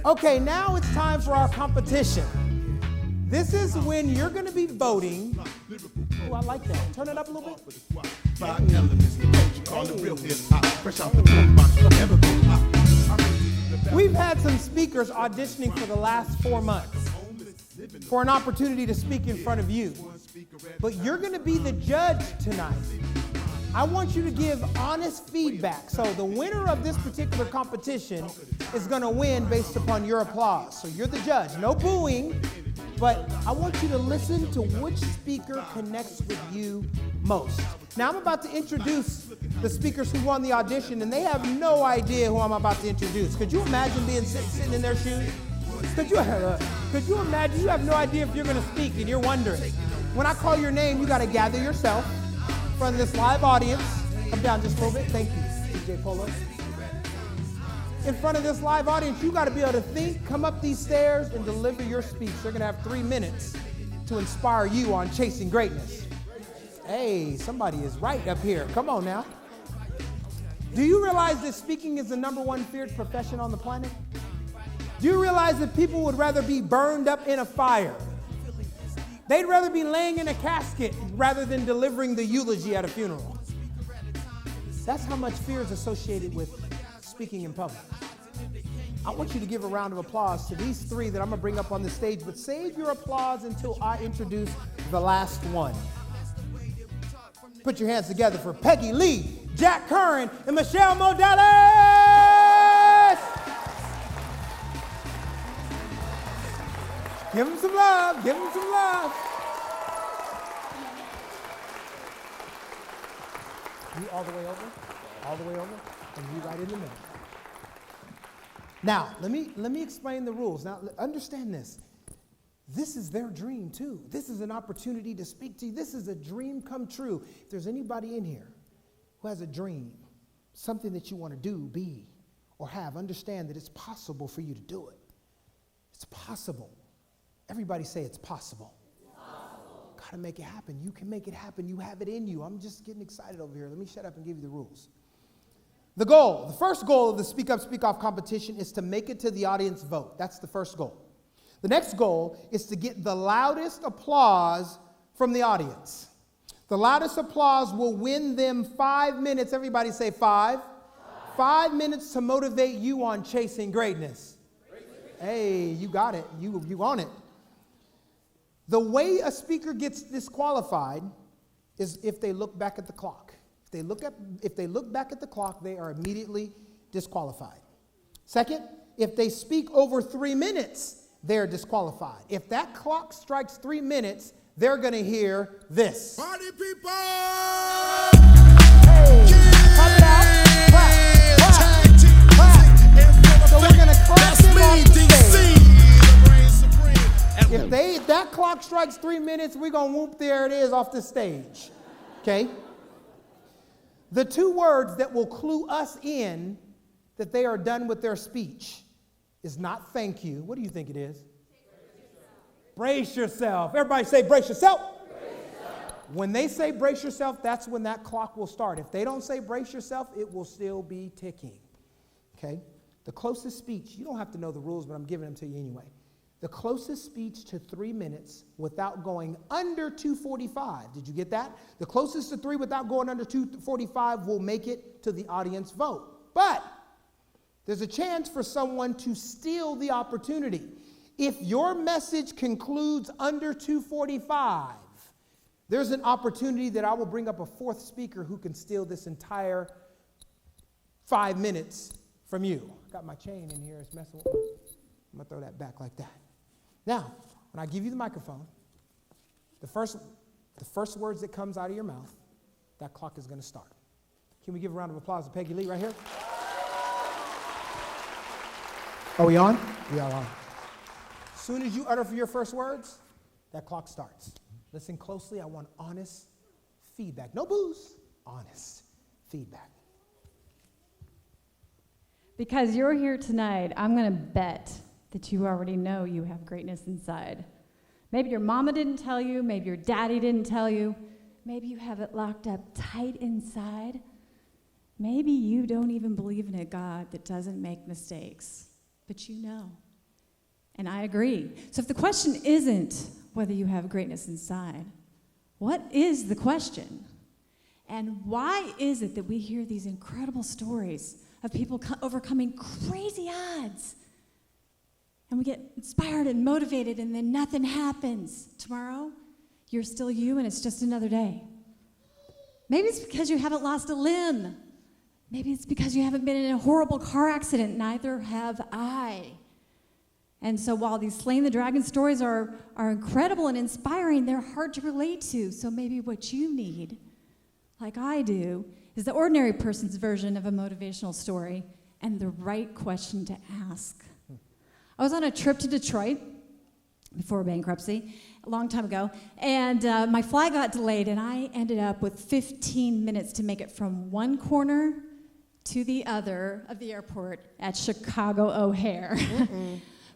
Okay, now it's time for our competition. This is when you're going to be voting. Oh, I like that. Turn it up a little bit. We've had some speakers auditioning for the last 4 months for an opportunity to speak in front of you. But you're going to be the judge tonight. I want you to give honest feedback. So the winner of this particular competition is going to win based upon your applause. So you're the judge. No booing, but I want you to listen to which speaker connects with you most. Now I'm about to introduce the speakers who won the audition, and they have no idea who I'm about to introduce. Could you imagine being sitting in their shoes? Could you imagine? You have no idea if you're going to speak, and you're wondering. When I call your name, you got to gather yourself in front of this live audience. Come down just a little bit. Thank you, DJ Polo. In front of this live audience, you got to be able to think, come up these stairs, and deliver your speech. They're going to have 3 minutes to inspire you on chasing greatness. Hey, somebody is right up here. Come on now. Do you realize that speaking is the #1 feared profession on the planet? Do you realize that people would rather be burned up in a fire? They'd rather be laying in a casket rather than delivering the eulogy at a funeral. That's how much fear is associated with speaking in public. I want you to give a round of applause to these 3 that I'm going to bring up on the stage, but save your applause until I introduce the last one. Put your hands together for Peggy Lee, Jack Kerin, and Michele Modellas! Give them some love, give them some love. You all the way over, and you right in the middle. Now, let me explain the rules. Now, understand this. This is their dream, too. This is an opportunity to speak to you. This is a dream come true. If there's anybody in here who has a dream, something that you want to do, be, or have, understand that it's possible for you to do it. It's possible. Everybody say it's possible. Got to make it happen. You can make it happen. You have it in you. I'm just getting excited over here. Let me shut up and give you the rules. The first goal of the Speak Up, Speak Off competition is to make it to the audience vote. That's the first goal. The next goal is to get the loudest applause from the audience. The loudest applause will win them 5 minutes. Everybody say 5. 5 minutes to motivate you on chasing greatness. Hey, you got it. You on it. The way a speaker gets disqualified is if they look back at the clock. If they look back at the clock, they are immediately disqualified. Second, if they speak over 3 minutes, they're disqualified. If that clock strikes 3 minutes, they're going to hear this. Party people! Hey, pop it out. Clap, clap, clap. So we're going to clap them off the stage. If that clock strikes 3 minutes, we're going to whoop, there it is, off the stage. Okay? The 2 words that will clue us in that they are done with their speech is not thank you. What do you think it is? Brace yourself. Everybody say brace yourself. When they say brace yourself, that's when that clock will start. If they don't say brace yourself, it will still be ticking. Okay? The closest speech, you don't have to know the rules, but I'm giving them to you anyway. The closest speech to 3 minutes without going under 2:45. Did you get that? The closest to 3 without going under 2:45 will make it to the audience vote. But there's a chance for someone to steal the opportunity. If your message concludes under 2:45, there's an opportunity that I will bring up a 4th speaker who can steal this entire 5 minutes from you. I got my chain in here. It's messing with me. I'm going to throw that back like that. Now, when I give you the microphone, the first words that comes out of your mouth, that clock is going to start. Can we give a round of applause to Peggy Lee right here? Are we on? We are on. As soon as you utter for your first words, that clock starts. Listen closely. I want honest feedback. No booze. Honest feedback. Because you're here tonight, I'm going to bet that you already know you have greatness inside. Maybe your mama didn't tell you. Maybe your daddy didn't tell you. Maybe you have it locked up tight inside. Maybe you don't even believe in a God that doesn't make mistakes. but you know. And I agree. So if the question isn't whether you have greatness inside, what is the question? And why is it that we hear these incredible stories of people overcoming crazy odds? And we get inspired and motivated, and then nothing happens. Tomorrow, you're still you, and it's just another day. Maybe it's because you haven't lost a limb. Maybe it's because you haven't been in a horrible car accident. Neither have I. And so while these Slaying the Dragon stories are incredible and inspiring, they're hard to relate to. So maybe what you need, like I do, is the ordinary person's version of a motivational story and the right question to ask. I was on a trip to Detroit before bankruptcy, a long time ago, and my flight got delayed, and I ended up with 15 minutes to make it from one corner to the other of the airport at Chicago O'Hare.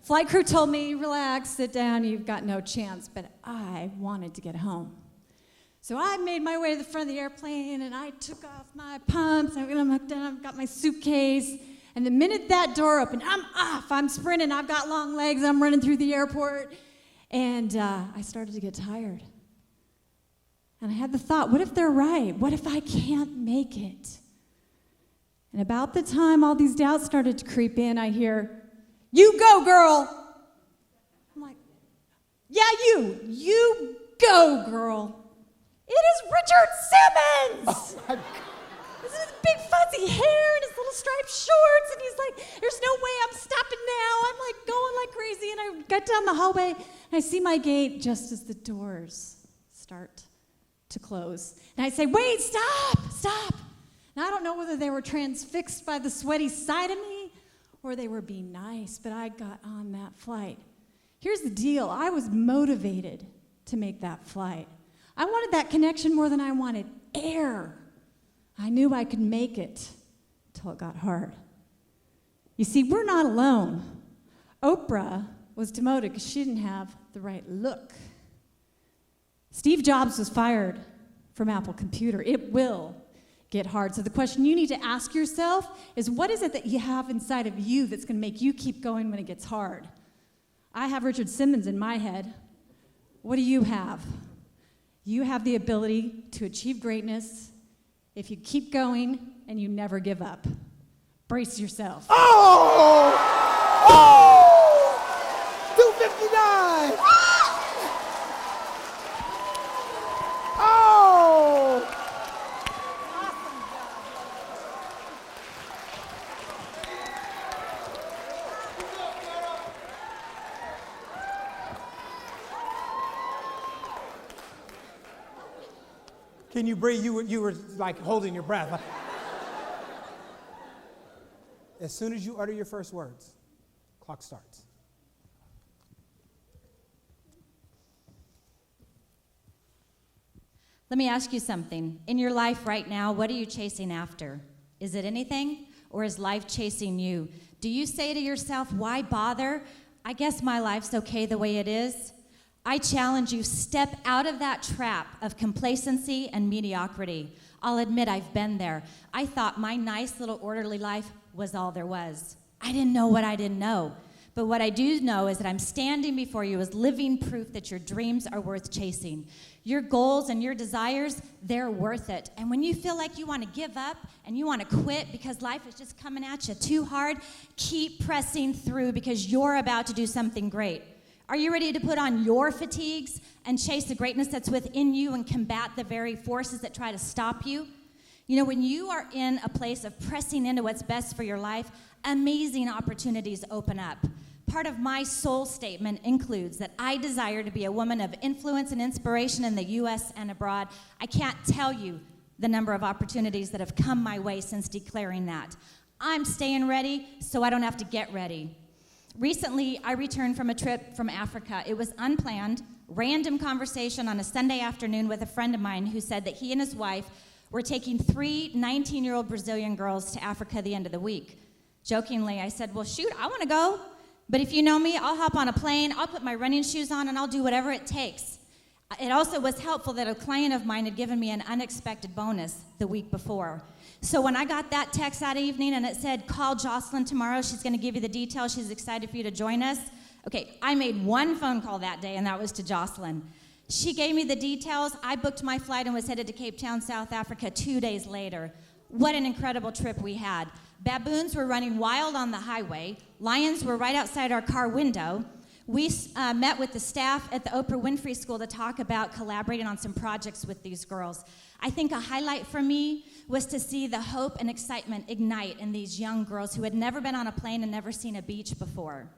Flight crew told me, relax, sit down, you've got no chance, but I wanted to get home. So I made my way to the front of the airplane, and I took off my pumps, I've got my suitcase, and the minute that door opened, I'm off, I'm sprinting, I've got long legs, I'm running through the airport, and I started to get tired. And I had the thought, what if they're right? What if I can't make it? And about the time all these doubts started to creep in, I hear, you go, girl. I'm like, yeah, you go, girl. It is Richard Simmons. Oh, this is big fuzzy hair and his little striped shorts, and he's like, there's no way I'm stopping now. I'm like going like crazy, and I got down the hallway, and I see my gate just as the doors start to close. And I say, wait, stop. Now, I don't know whether they were transfixed by the sweaty sight of me or they were being nice, but I got on that flight. Here's the deal. I was motivated to make that flight. I wanted that connection more than I wanted air. I knew I could make it until it got hard. You see, we're not alone. Oprah was demoted because she didn't have the right look. Steve Jobs was fired from Apple Computer. It will get hard. So the question you need to ask yourself is, what is it that you have inside of you that's going to make you keep going when it gets hard? I have Richard Simmons in my head. What do you have? You have the ability to achieve greatness if you keep going and you never give up. Brace yourself. Oh! 259! Oh! Can you breathe? You were like holding your breath. As soon as you utter your first words, clock starts. Let me ask you something. In your life right now, what are you chasing after? Is it anything, or is life chasing you? Do you say to yourself, why bother? I guess my life's okay the way it is. I challenge you, step out of that trap of complacency and mediocrity. I'll admit I've been there. I thought my nice little orderly life was all there was. I didn't know what I didn't know. But what I do know is that I'm standing before you as living proof that your dreams are worth chasing. Your goals and your desires, they're worth it. And when you feel like you want to give up and you want to quit because life is just coming at you too hard, keep pressing through because you're about to do something great. Are you ready to put on your fatigues and chase the greatness that's within you and combat the very forces that try to stop you? You know, when you are in a place of pressing into what's best for your life, amazing opportunities open up. Part of my soul statement includes that I desire to be a woman of influence and inspiration in the U.S. and abroad. I can't tell you the number of opportunities that have come my way since declaring that. I'm staying ready so I don't have to get ready. Recently, I returned from a trip from Africa. It was unplanned, random conversation on a Sunday afternoon with a friend of mine who said that he and his wife were taking 3 19-year-old Brazilian girls to Africa the end of the week. Jokingly, I said, well, shoot, I want to go. But if you know me, I'll hop on a plane, I'll put my running shoes on, and I'll do whatever it takes. It also was helpful that a client of mine had given me an unexpected bonus the week before. So when I got that text that evening and it said, call Jocelyn tomorrow, she's going to give you the details, she's excited for you to join us. Okay, I made one phone call that day, and that was to Jocelyn. She gave me the details. I booked my flight and was headed to Cape Town, South Africa 2 days later. What an incredible trip we had. Baboons were running wild on the highway. Lions were right outside our car window. We met with the staff at the Oprah Winfrey School to talk about collaborating on some projects with these girls. I think a highlight for me was to see the hope and excitement ignite in these young girls who had never been on a plane and never seen a beach before.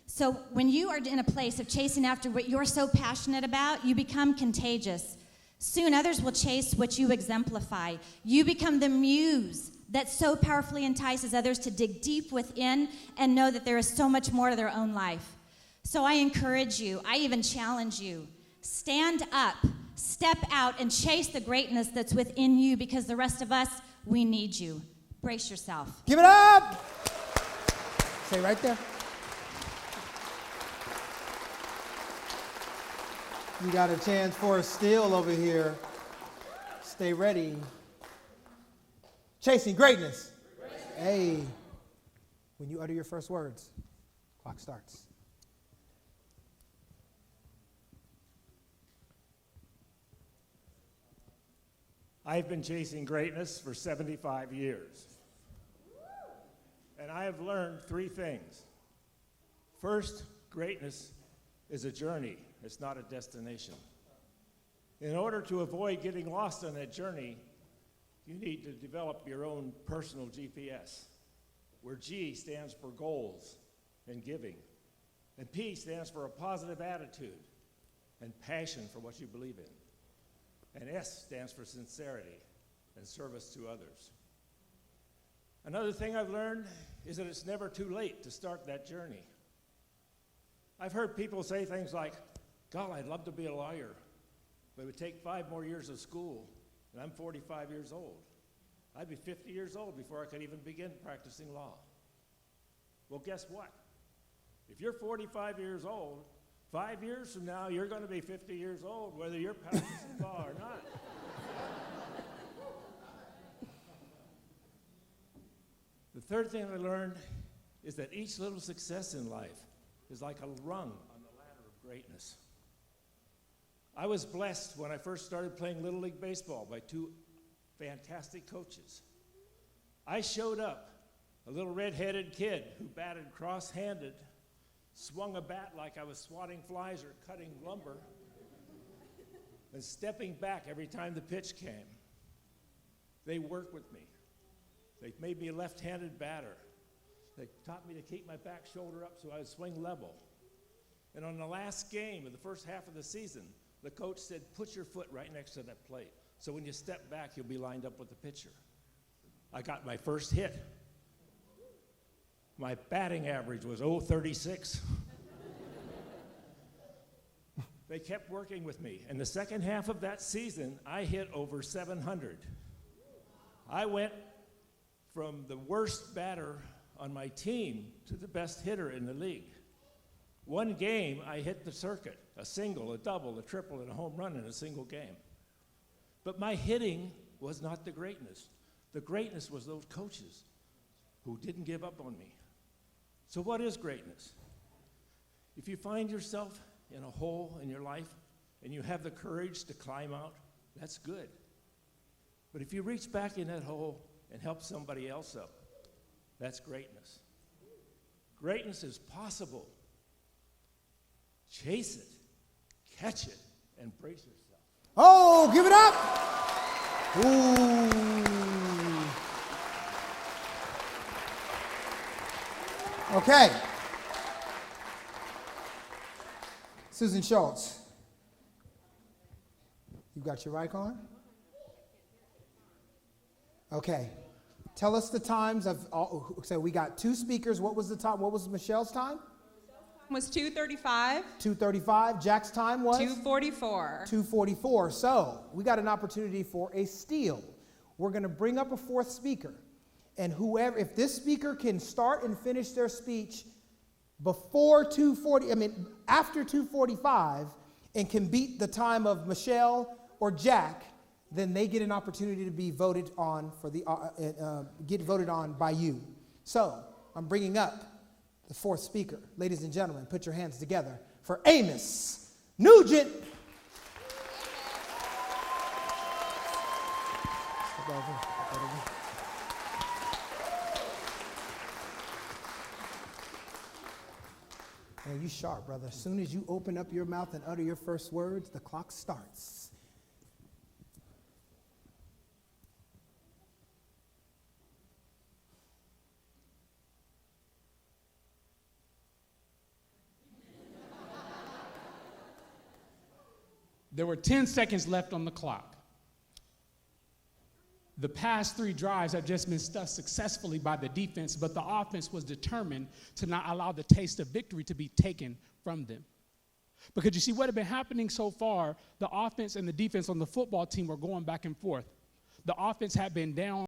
So when you are in a place of chasing after what you're so passionate about, you become contagious. Soon others will chase what you exemplify. You become the muse that so powerfully entices others to dig deep within and know that there is so much more to their own life. So I encourage you, I even challenge you, stand up, step out, and chase the greatness that's within you, because the rest of us, we need you. Brace yourself. Give it up! Stay right there. You got a chance for a steal over here. Stay ready. Chasing greatness. Hey. When you utter your first words, clock starts. I've been chasing greatness for 75 years. And I have learned 3 things. First, greatness is a journey. It's not a destination. In order to avoid getting lost on that journey, you need to develop your own personal GPS, where G stands for goals and giving, and P stands for a positive attitude and passion for what you believe in, and S stands for sincerity and service to others. Another thing I've learned is that it's never too late to start that journey. I've heard people say things like, God, I'd love to be a lawyer, but it would take 5 more years of school, and I'm 45 years old. I'd be 50 years old before I could even begin practicing law. Well, guess what? If you're 45 years old, 5 years from now, you're going to be 50 years old, whether you're practicing law or not. The third thing I learned is that each little success in life is like a rung on the ladder of greatness. I was blessed when I first started playing Little League Baseball by 2 fantastic coaches. I showed up, a little red-headed kid who batted cross-handed, swung a bat like I was swatting flies or cutting lumber, and stepping back every time the pitch came. They worked with me. They made me a left-handed batter. They taught me to keep my back shoulder up so I would swing level. And on the last game of the first half of the season, the coach said, put your foot right next to that plate, so when you step back, you'll be lined up with the pitcher. I got my first hit. My batting average was .036. They kept working with me. And the second half of that season, I hit over 700. I went from the worst batter on my team to the best hitter in the league. One game, I hit the circuit, a single, a double, a triple, and a home run in a single game. But my hitting was not the greatness. The greatness was those coaches who didn't give up on me. So what is greatness? If you find yourself in a hole in your life and you have the courage to climb out, that's good. But if you reach back in that hole and help somebody else up, that's greatness. Greatness is possible. Chase it, catch it, and brace yourself. Oh, give it up! Ooh. Okay. Susan Schultz, you got your mic on? Okay. Tell us the times of all. So we got 2 speakers. What was the time? What was Michelle's time? Was 2:35. 2:35. Jack's time was? 2:44. 2:44. So we got an opportunity for a steal. We're going to bring up a 4th speaker. And whoever, if this speaker can start and finish their speech before 2:40, after 2:45, and can beat the time of Michele or Jack, then they get an opportunity to be voted on for the get voted on by you. So I'm bringing up the fourth speaker. Ladies and gentlemen, put your hands together for Amos Nugent. Man, you sharp, brother. As soon as you open up your mouth and utter your first words, the clock starts. There were 10 seconds left on the clock. The past 3 drives have just been stuffed successfully by the defense, but the offense was determined to not allow the taste of victory to be taken from them. Because you see, what had been happening so far, the offense and the defense on the football team were going back and forth. The offense had been down